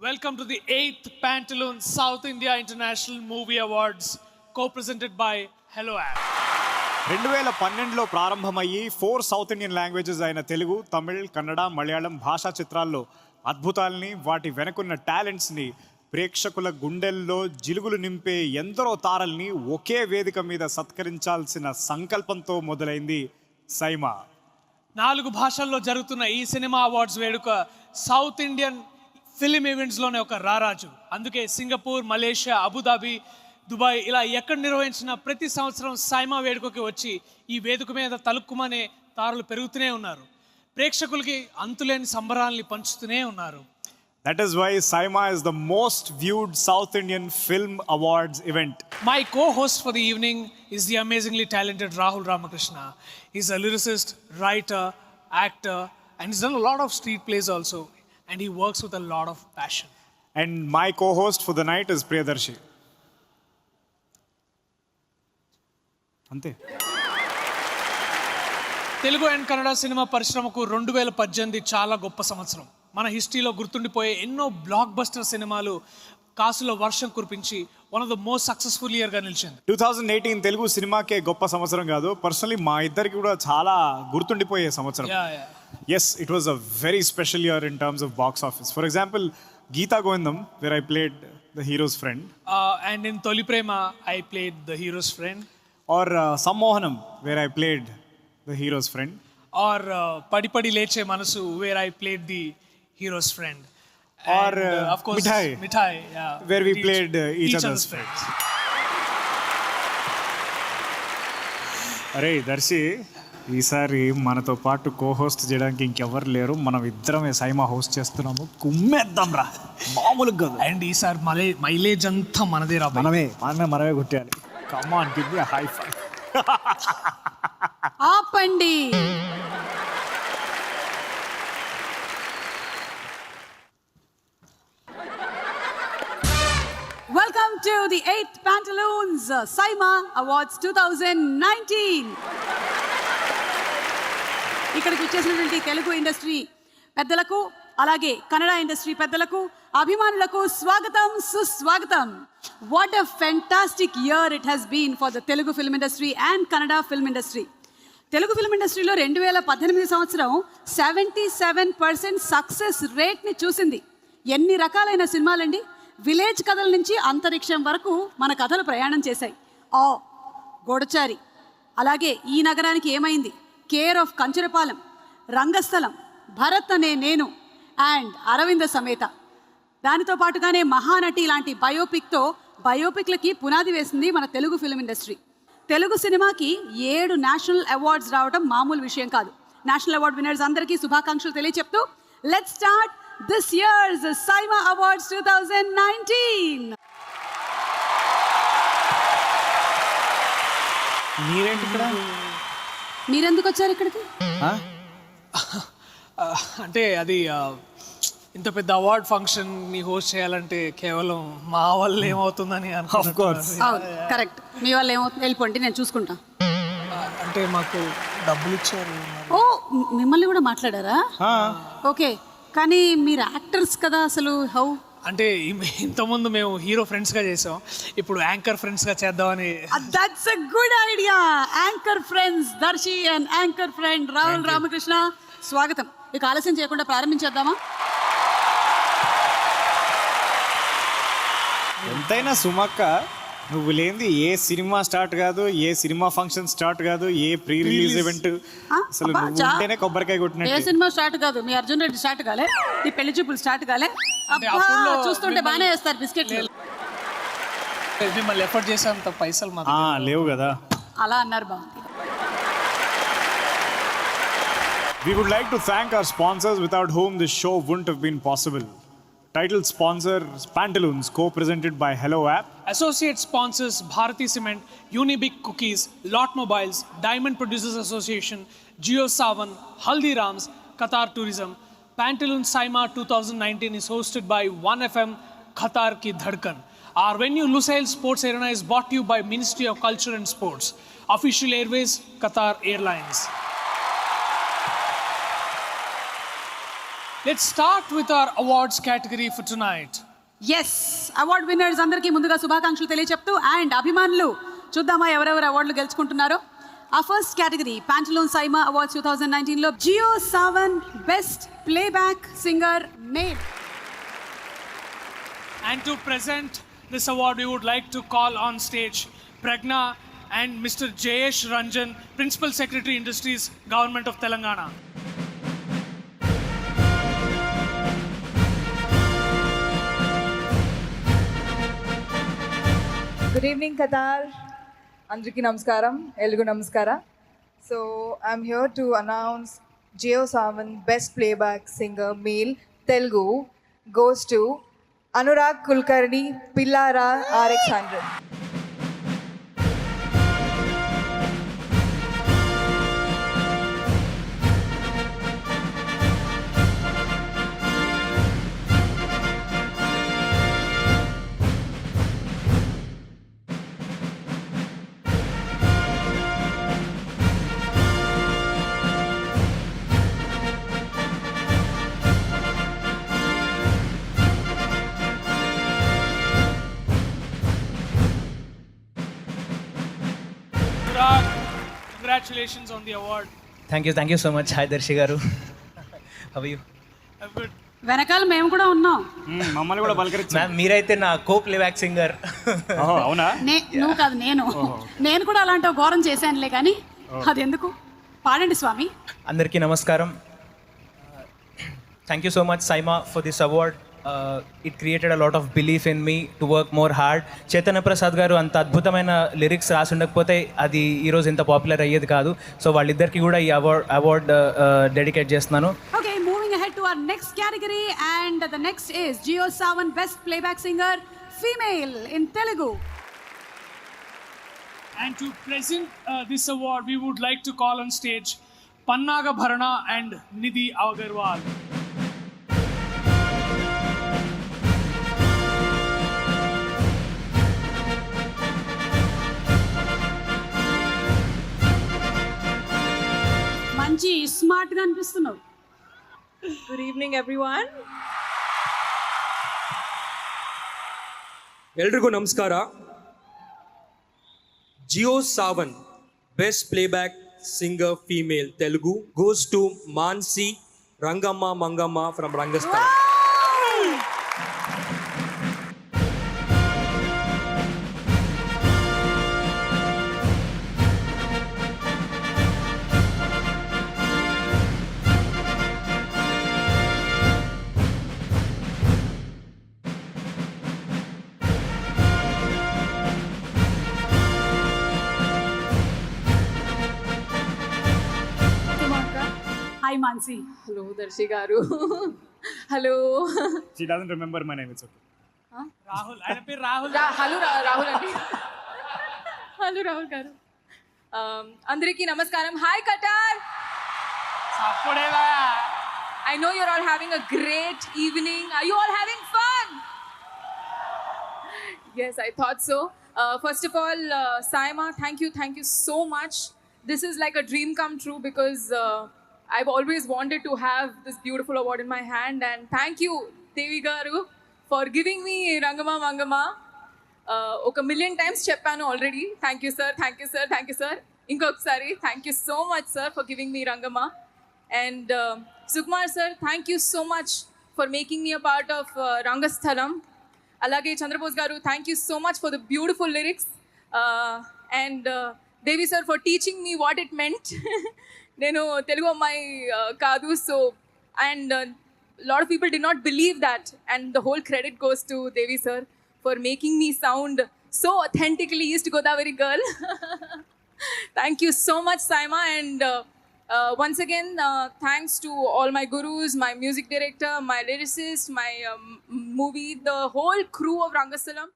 Welcome to the 8th Pantaloon South India International Movie Awards, co-presented by Hello App. 2012లో ప్రారంభమయ్యి 4 south Indian languages అయిన తెలుగు, తమిళ్, కన్నడ, మలయాళం భాషా చిత్రాల్లో అద్భుతాల్ని, వాటి వెనుకున్న టాలెంట్స్ని, ప్రేక్షకుల గుండెల్లో జిలుగులు నింపే ఎందరో తారల్ని ఒకే వేదిక మీద సత్కరించాల్సిన సంకల్పంతో మొదలైంది సైమా. 4 భాషల్లో జరుగుతున్న ఈ సినిమా అవార్డ్స్ వేడుక సౌత్ ఇండియన్ ఫిలిం ఈవెంట్స్లోనే ఒక రారాజు. అందుకే సింగపూర్, మలేషియా, అబుదాబి, దుబాయ్ ఇలా ఎక్కడ నిర్వహించిన ప్రతి సంవత్సరం సైమా వేడుకకి వచ్చి ఈ వేదిక మీద తలుక్కుమనే తారలు పెరుగుతూనే ఉన్నారు. ప్రేక్షకులకి అంతులేని సంబరాల్ని పంచుతూనే ఉన్నారు. That is why Saima is the most viewed South Indian Film Awards event. My co-host for the evening is the amazingly talented Rahul Ramakrishna. He's a lyricist, writer, actor, and he's done a lot of street plays also. And he works with a lot of passion. And my co-host for the night is Priyadarshi. Ante. Telugu and Kannada cinema పరిశ్రమకు 2018 చాలా గొప్ప సంవత్సరం. మన హిస్టరీలో గుర్తుండిపోయే ఎన్నో block buster సినిమాలు కాసులో వర్షం కురిపించి one of the most successful ఇయర్గా నిలిచింది. 2018 తెలుగు సినిమాకే గొప్ప సంవత్సరం కాదు, పర్సనలీ మా ఇద్దరికి కూడా చాలా గుర్తుండిపోయే సంవత్సరం. Yes, it was a very special year in terms of box office. For example, Geeta Govindam, where I played the hero's friend. And in Toli Prema, I played the hero's friend. Or Sammohanam, where I played the hero's friend. Or Padi Padi Leche Manasu, where I played the hero's friend. Or of course, Mithai, yeah, where we played each other's friends. అరే దర్శి, ఈసారి మనతో పాటు కో-హోస్ట్ చేయడానికి ఇంకెవరు లేరు, మనం ఇద్దరమే SIIMA host చేస్తున్నాము. కుమ్మేద్దాం రా, మామూలుగా కాదు. అండ్ ఈసారి మైలేజ్ అంతా మనదే రా, మనమే కొట్టేయాలి. Come on, give me a high five. ఆపండి. Welcome to the 8th Pantaloons Saima Awards 2019. ఇక్కడికి వచ్చేసినటువంటి తెలుగు ఇండస్ట్రీ పెద్దలకు, అలాగే కన్నడ ఇండస్ట్రీ పెద్దలకు, అభిమానులకు స్వాగతం, సుస్వాగతం. What a fantastic year it has been for the Telugu film industry and Kannada film industry. Telugu film ఇండస్ట్రీలో 2018 సంవత్సరం 77% సక్సెస్ రేట్ని చూసింది. ఎన్ని రకాలైన సినిమాలండి, విలేజ్ కథల నుంచి అంతరిక్షం వరకు మన కథలు ప్రయాణం చేశాయి. గోడచారి, అలాగే ఈ నగరానికి ఏమైంది, కేర్ ఆఫ్ కంచరపాలెం, రంగస్థలం, భరత్ అనే నేను, అండ్ అరవింద సమేత. దానితో పాటుగానే మహానటి లాంటి బయోపిక్లకి పునాది వేసింది మన తెలుగు ఫిల్మ్ ఇండస్ట్రీ. తెలుగు సినిమాకి 7 నేషనల్ అవార్డ్స్ రావడం మామూలు విషయం కాదు. నేషనల్ అవార్డ్ విన్నర్స్ అందరికీ శుభాకాంక్షలు తెలియచెప్తూ let's start this year's Saima Awards 2019. మీరెందుకు వచ్చారు ఇక్కడికి? అంటే అది ఇంత పెద్ద అవార్డ్ ఫంక్షన్ ని హోస్ట్ చేయాలంటే కేవలం మా వల్ల ఏమవుతుందని కరెక్ట్. మీ వల్ల ఏమవుతుంది, వెళ్ళిపోండి, నేను చూసుకుంటా. అంటే మాకు డబ్బులు ఇచ్చారు. ఓ, మిమ్మల్ని కూడా మాట్లాడారా? ఓకే, కానీ మీరు యాక్టర్స్ కదా, అసలు హౌ? అంటే ఇంతకుముందు మేము హీరో ఫ్రెండ్స్గా చేసాం, ఇప్పుడు యాంకర్ ఫ్రెండ్స్గా చేద్దామని. That's a good idea. Anchor friends Darshi and anchor friend Rahul Ramakrishna, స్వాగతం. ఇక ఆలస్యం చేయకుండా ప్రారంభించేద్దామా? ఎంతైనా సుమక్క, నువ్వు లేనిది ఏ సినిమా స్టార్ట్ కాదు, ఏ సినిమా ఫంక్షన్ స్టార్ట్ కాదు, ఏ ప్రీ రిలీజ్ ఈవెంట్. అసలు నువ్వు ఉంటేనే కొబ్బరికాయ కొట్టినట్టు. ఏ సినిమా స్టార్ట్ కాదు, మీ అర్జున్ రెడ్డి స్టార్ట్ కాలే, నీ పెళ్లి చూపులు స్టార్ట్ కాలే. చూస్తుంటే బాగానే వేస్తారు బిస్కెట్లు. మిమ్మల్ని ఎఫర్ట్ చేసేంత పైసలు లేవు కదా. అలా అన్నారు బాగుంది. We would like to thank our sponsors without whom this show wouldn't have been possible. Title sponsor Pantaloons, co-presented by Hello App. Associate sponsors Bharati Cement, Unibic Cookies, Lot Mobiles, Diamond Producers Association, Jio Savan, Haldirams, Qatar Tourism. Pantaloons Saima 2019 is hosted by 1FM Qatar Ki Dhadkan. Our venue Lusail Sports Arena is brought to you by Ministry of Culture and Sports. Official Airways, Qatar Airlines. Let's start with our awards category for tonight. Yes award winners అందరికీ ముందుగా శుభాకాంక్షలు తెలియచెప్తూ and అభిమానులు చూద్దామా ఎవరెవరు అవార్డులు గెలుచుకుంటున్నారో. ఆ first category Pantaloon SIIMA awards 2019లో Jio Saavn best playback singer male. And to present this award, we would like to call on stage Pragna and Mr. Jayesh Ranjan, Principal Secretary Industries, Government of Telangana. Good evening, Qatar. Andriki Namaskaram, Elugu Namaskara. So, I'm here to announce Jio Savan Best Playback Singer Male Telugu goes to Anurag Kulkarni, Pillara RX100. Anurag, congratulations on the award. Thank you so much. Hi Darshi garu. How are you? I'm good. వెనకాల మేము కూడా ఉన్నాం. మమ్మల్ని కూడా పలకరించి. Ma'am మీరైతే నా కో playback singer. అవునా? నువ్వు కాదు నేను కూడా అలాంటి ఒక ఘోరం చేశానులే కానీ అది ఎందుకు పాడండి స్వామి. అందరికీ నమస్కారం. Thank you so much SIIMA for this award. It created a lot of belief in me to work more hard. Chaitanya Prasad garu అంత అద్భుతమైన లిరిక్స్ రాసి ఉండకపోతే అది ఈరోజు ఇంత పాపులర్ అయ్యేది కాదు. సో వాళ్ళిద్దరికి కూడా ఈ అవార్డ్ డెడికేట్ చేస్తున్నాను. Okay, moving ahead to our next category and the next is Jio Saavn best playback singer female in Telugu. And to present this award, we would like to call on stage Pannaga Bharana and Nidhi Agarwal. మంచి smart గా అనిపిస్తున్నావు. Good evening, everyone. ಎಲ್ರಿಗೂ ನಮಸ್ಕಾರ. Jio Saavn best playback singer female Telugu goes to Mansi Rangamma Mangamma from Rangasthalam. Hi Mansi. Hello, Darshi garu. Hello. She doesn't remember my name, it's okay. Rahul, ఆయన పేరు Rahul. Hello, Rahul andi. Hello, Rahul garu. Andriki Namaskaram. Hi, Qatar. అప్పుడేలా I know you're all having a great evening. Are you all having fun? Yes, I thought so. First of all, Saima, thank you so much. This is like a dream come true because I've always wanted to have this beautiful award in my hand, and thank you, Devi garu, for giving me Rangama Mangama. Oka million times cheppanu already. Thank you, sir. Inkokasari, thank you so much, sir, for giving me Rangama. And Sukumar sir, thank you so much for making me a part of Rangasthalam. Alage Chandrabose garu, thank you so much for the beautiful lyrics. And Devi sir for teaching me what it meant. Nenu Telugu ammayi kaadu, so and lot of people did not believe that, and the whole credit goes to Devi sir for making me sound so authentically East Godavari girl. Thank you so much, Saima, and once again thanks to all my gurus, my music director, my lyricist, my movie, the whole crew of Rangastalam.